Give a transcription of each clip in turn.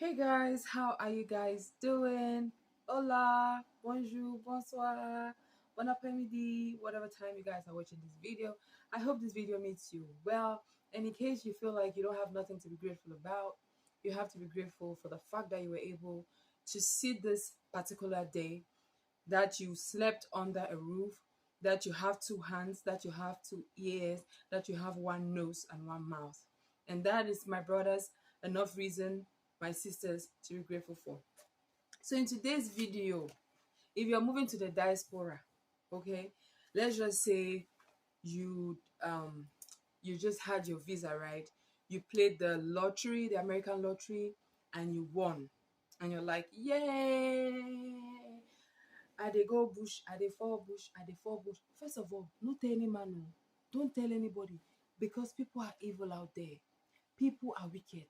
Hey guys, how are you guys doing? Hola, bonjour, bonsoir, bon après-midi, whatever time you guys are watching this video. I hope this video meets you well. And in case you feel like you don't have nothing to be grateful about, you have to be grateful for the fact that you were able to see this particular day, that you slept under a roof, that you have two hands, that you have two ears, that you have one nose and one mouth. And that is, my brothers, enough reason, my sisters, to be grateful for. So in today's video, if you're moving to the diaspora, okay, let's just say you you just had your visa, right? You played the lottery, the American lottery, and you won. And you're like, yay! I dey go bush, I dey fall bush, I dey fall bush. First of all, no tell any man, no. Don't tell anybody, because people are evil out there. People are wicked.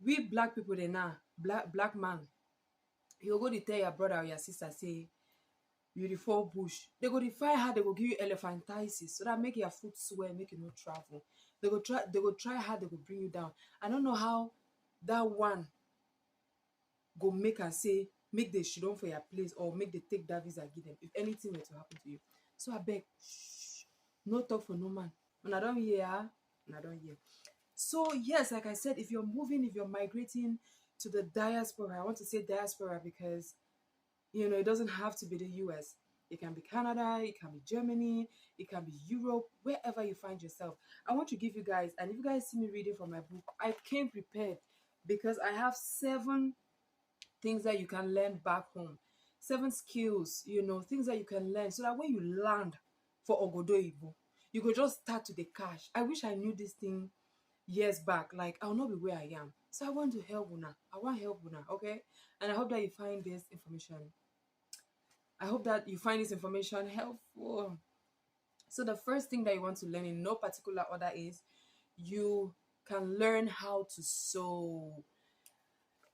We black people dey now, black man, you go dey tell your brother or your sister say you dey fall bush. They go dey find hard, they go give you elephantiasis so that make your foot swell, make you no travel. They go try hard, they go bring you down. I don't know how that one go make am say make they shit on for your place or make they take that visa give them if anything were to happen to you. So abeg, shh, no talk for no man. When I don't hear, when I don't hear. So yes, like I said, if you're moving, if you're migrating to the diaspora, I want to say diaspora because it doesn't have to be the US. It can be Canada, it can be Germany, it can be Europe, wherever you find yourself. I want to give you guys, and if you guys see me reading from my book, I came prepared because I have 7 things that you can learn back home. 7 skills, things that you can learn so that when you land for Ogodo Igbo, you could just start to the cash. I wish I knew this thing years back. Like, I'll not be where I am. So I want to help Una. I want help Una, okay? And I hope that you find this information. I hope that you find this information helpful. So the first thing that you want to learn in no particular order is you can learn how to sew.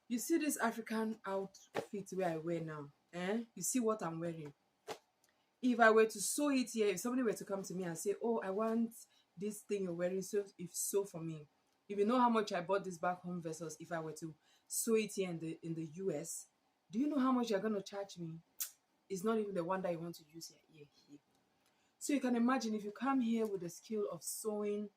You see this African outfit where I wear now, you see what I'm wearing. If I were to sew it here, if somebody were to come to me and say, oh, I want this thing you're wearing, so if sew for me. If you know how much I bought this back home versus if I were to sew it here in the US, do you know how much you're gonna charge me? It's not even the one that you want to use here. So you can imagine if you come here with the skill of sewing,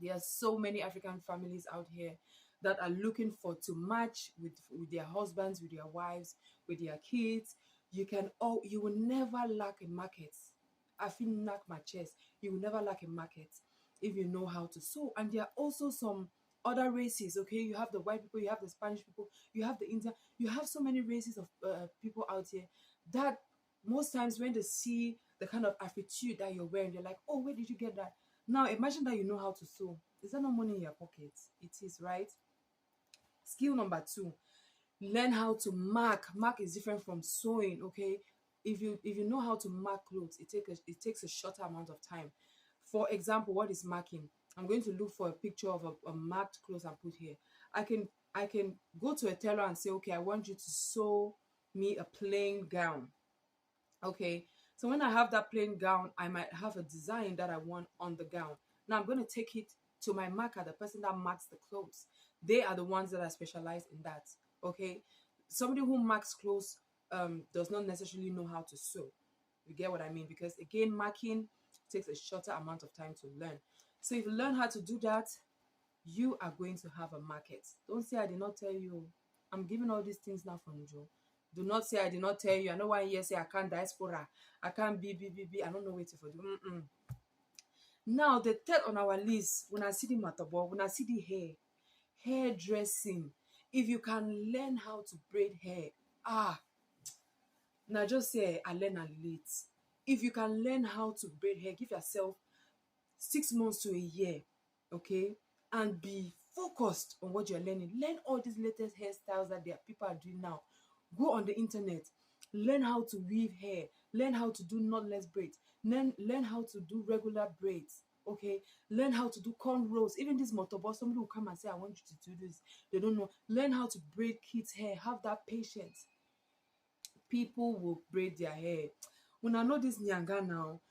there are so many African families out here that are looking for to match with their husbands, with their wives, with their kids. You will never lack a market. I feel knock my chest. You will never lack a market if you know how to sew. And there are also some other races, okay? You have the white people, you have the Spanish people, you have the Indian, you have so many races of people out here that most times when they see the kind of attitude that you're wearing, they're like, oh, where did you get that? Now imagine that you know how to sew. Is that no money in your pocket? It is, right? Skill number 2, learn how to mark. Mark is different from sewing, okay? If you know how to mark clothes, it takes a shorter amount of time. For example, what is marking? I'm going to look for a picture of a marked clothes and put here. I can go to a tailor and say, okay, I want you to sew me a plain gown. Okay, so when I have that plain gown, I might have a design that I want on the gown. Now I'm going to take it to my marker, the person that marks the clothes. They are the ones that are specialized in that. Okay, somebody who marks clothes does not necessarily know how to sew. You get what I mean? Because again, marking takes a shorter amount of time to learn. So if you learn how to do that, you are going to have a market. Don't say I did not tell you. I'm giving all these things now from Joe. Do not say I did not tell you. I know why you say I can't diaspora. I can't be. I don't know what to do. Now the third on our list, when I see the matabo, when I see the hair dressing. If you can learn how to braid hair, now just say I learn a late. If you can learn how to braid hair, give yourself 6 months to a year, okay, and be focused on what you're learning. Learn all these latest hairstyles that people are doing now. Go on the internet, learn how to weave hair, learn how to do knotless braids, learn how to do regular braids, okay, learn how to do cornrows. Even this motorbus, somebody will come and say I want you to do this, they don't know. Learn how to braid kids hair. Have that patience. People will braid their hair. When I know this nyanga now,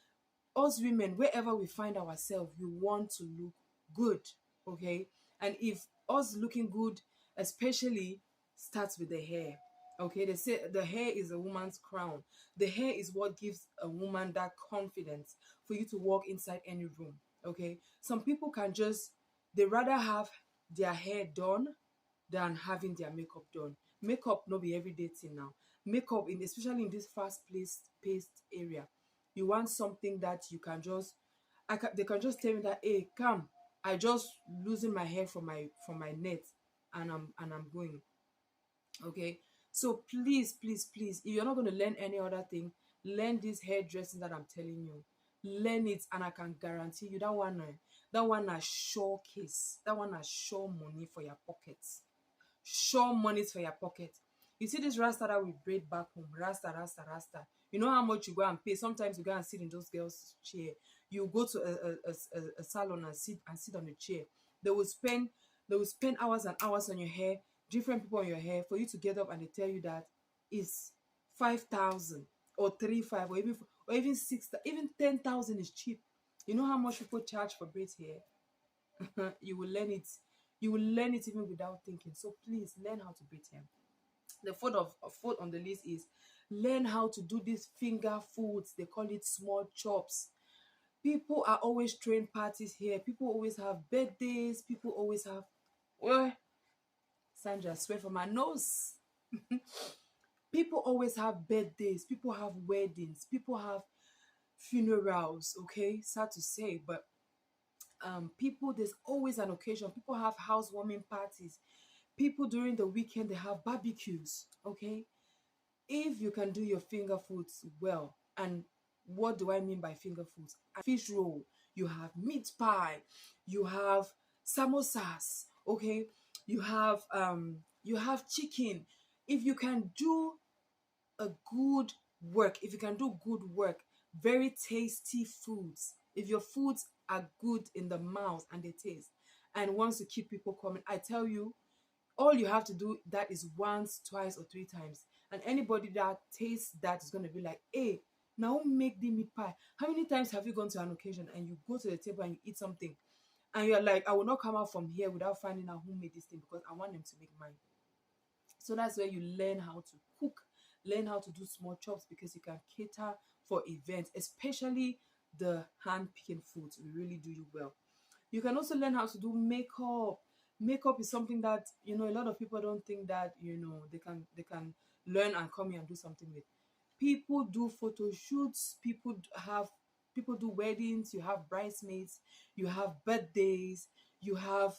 us women, wherever we find ourselves, we want to look good, okay? And if us looking good especially starts with the hair. Okay, they say the hair is a woman's crown. The hair is what gives a woman that confidence for you to walk inside any room. Okay, some people can just, they rather have their hair done than having their makeup done. Makeup no be everyday thing now. Makeup, in especially in this paced area, you want something that you can just, they can just tell me that, hey, come, I just losing my hair from my net, and I'm going. Okay, so please, please, please, if you're not going to learn any other thing, learn this hairdressing that I'm telling you. Learn it, and I can guarantee you that one, that one a sure case. That one a sure money for your pockets. Sure monies for your pocket. You see this rasta that we braid back home, rasta, rasta, rasta. You know how much you go and pay. Sometimes you go and sit in those girls' chair. You go to a salon and sit on the chair. They will spend they will spend hours and hours on your hair, different people on your hair, for you to get up and they tell you that it's 5,000 or 3 5 or even 6, even 10,000 is cheap. You know how much people charge for braids here? You will learn it. You will learn it even without thinking. So please learn how to braid hair. The fourth on the list is learn how to do these finger foods. They call it small chops. People are always throwing parties here. People always have birthdays. People always have, well, Sandra, swear from my nose. People always have birthdays. People have weddings. People have funerals. Okay, sad to say, but people, there's always an occasion. People have housewarming parties. People during the weekend, they have barbecues. Okay, if you can do your finger foods well, and what do I mean by finger foods? Fish roll, you have meat pie, you have samosas. Okay, you have chicken. If you can do a good work, if you can do good work, very tasty foods, if your foods are good in the mouth and they taste and wants to keep people coming, I tell you, all you have to do that is once, twice, or 3 times, and anybody that tastes that is going to be like, hey, now make the meat pie. How many times have you gone to an occasion and you go to the table and you eat something and you're like, I will not come out from here without finding out who made this thing because I want them to make mine. So that's where you learn how to cook, learn how to do small chops, because you can cater for events, especially the hand picking foods will really do you well. You can also learn how to do makeup. Makeup is something that, a lot of people don't think that, they can learn and come here and do something with. People do photo shoots, people do weddings, you have bridesmaids, you have birthdays, you have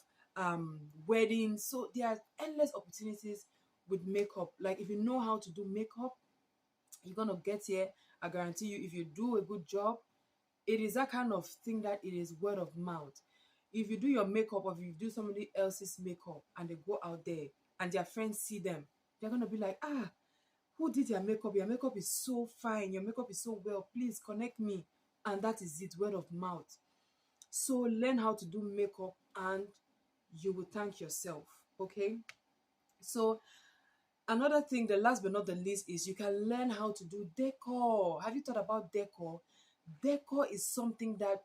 weddings. So there are endless opportunities with makeup. Like if you know how to do makeup, you're gonna get here. I guarantee you, if you do a good job, it is that kind of thing that it is word of mouth. If you do your makeup, or if you do somebody else's makeup and they go out there and their friends see them, they're gonna be like, ah, who did your makeup? Your makeup is so fine, your makeup is so well, please connect me. And that is it, word of mouth. So learn how to do makeup and you will thank yourself. Okay, so another thing, the last but not the least, is you can learn how to do decor. Have you thought about decor? Decor is something that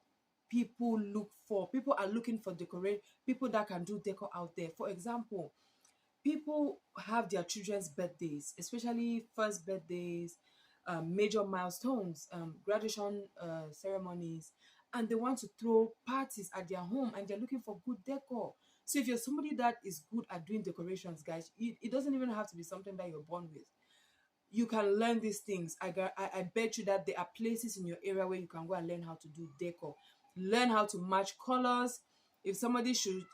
people look for. People are looking for decorate people that can do decor out there. For example, people have their children's birthdays, especially first birthdays, major milestones, graduation ceremonies, and they want to throw parties at their home and they're looking for good decor. So if you're somebody that is good at doing decorations, guys, it doesn't even have to be something that you're born with. You can learn these things. I bet you that there are places in your area where you can go and learn how to do decor. Learn how to match colors. If somebody should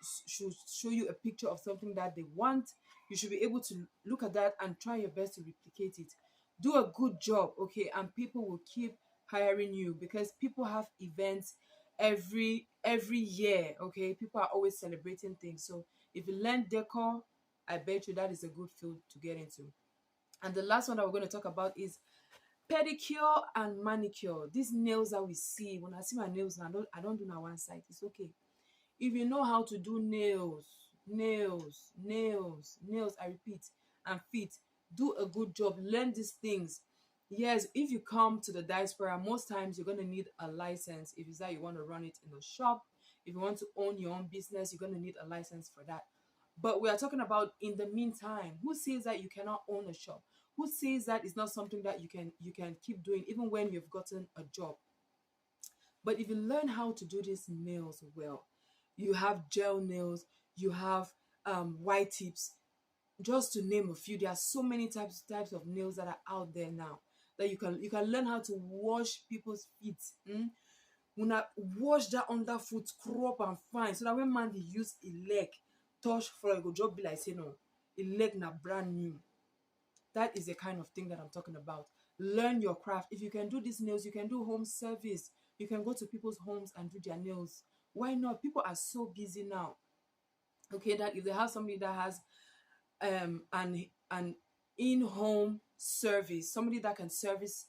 show you a picture of something that they want, you should be able to look at that and try your best to replicate it. Do a good job, okay, and people will keep hiring you because people have events every year, okay. People are always celebrating things. So if you learn decor, I bet you that is a good field to get into. And the last one that we're going to talk about is pedicure and manicure. These nails that we see, when I see my nails now, I don't do now one side. It's okay. If you know how to do nails, I repeat, and feet, do a good job. Learn these things. Yes, if you come to the diaspora, most times you're going to need a license. If it's that you want to run it in a shop, if you want to own your own business, you're going to need a license for that. But we are talking about in the meantime. Who says that you cannot own a shop? Who says that it's not something that you can keep doing even when you've gotten a job? But if you learn how to do these nails well, you have gel nails, you have white tips, just to name a few. There are so many types of nails that are out there now that you can learn how to wash people's feet. When I wash that underfoot, scrub and fine, so that when man dey use a leg touch floor, it go just be like say no, a leg na brand new. That is the kind of thing that I'm talking about. Learn your craft. If you can do these nails, you can do home service. You can go to people's homes and do their nails. Why not? People are so busy now. Okay, that if they have somebody that has an in-home service, somebody that can service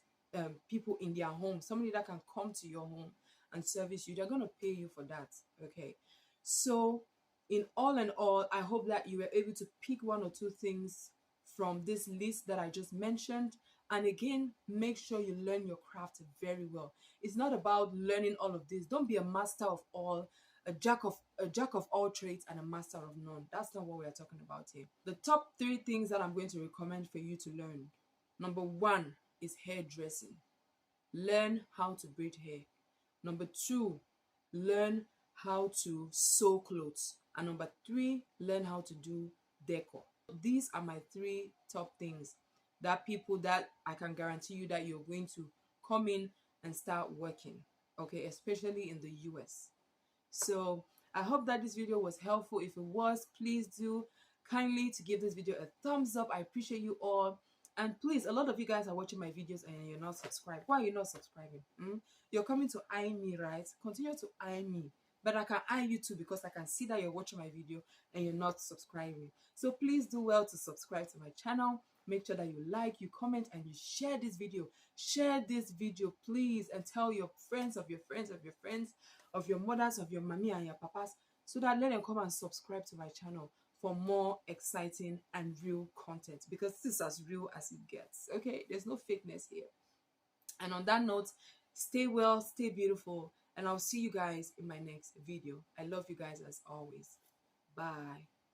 people in their home, somebody that can come to your home and service you, they're going to pay you for that. Okay, so in all, I hope that you were able to pick one or two things from this list that I just mentioned. And again, make sure you learn your craft very well. It's not about learning all of this. Don't be a master of all, a jack of all trades and a master of none. That's not what we are talking about here. The top 3 things that I'm going to recommend for you to learn. Number 1 is hairdressing. Learn how to braid hair. Number 2, learn how to sew clothes. And number 3, learn how to do decor. These are my 3 top things that people that I can guarantee you that you're going to come in and start working. Okay, especially in the US. So I hope that this video was helpful. If it was, please do kindly to give this video a thumbs up. I appreciate you all. And please, a lot of you guys are watching my videos and you're not subscribed. Why are you not subscribing? You're coming to eye me, right? Continue to eye me. But I can eye you too because I can see that you're watching my video and you're not subscribing. So please do well to subscribe to my channel. Make sure that you like, you comment, and you share this video. Share this video, please, and tell your friends of your friends of your friends, of your mothers, of your mommy and your papas, so that let them come and subscribe to my channel for more exciting and real content, because this is as real as it gets. Okay, there's no fakeness here. And on that note, stay well, stay beautiful, and I'll see you guys in my next video. I love you guys as always. Bye.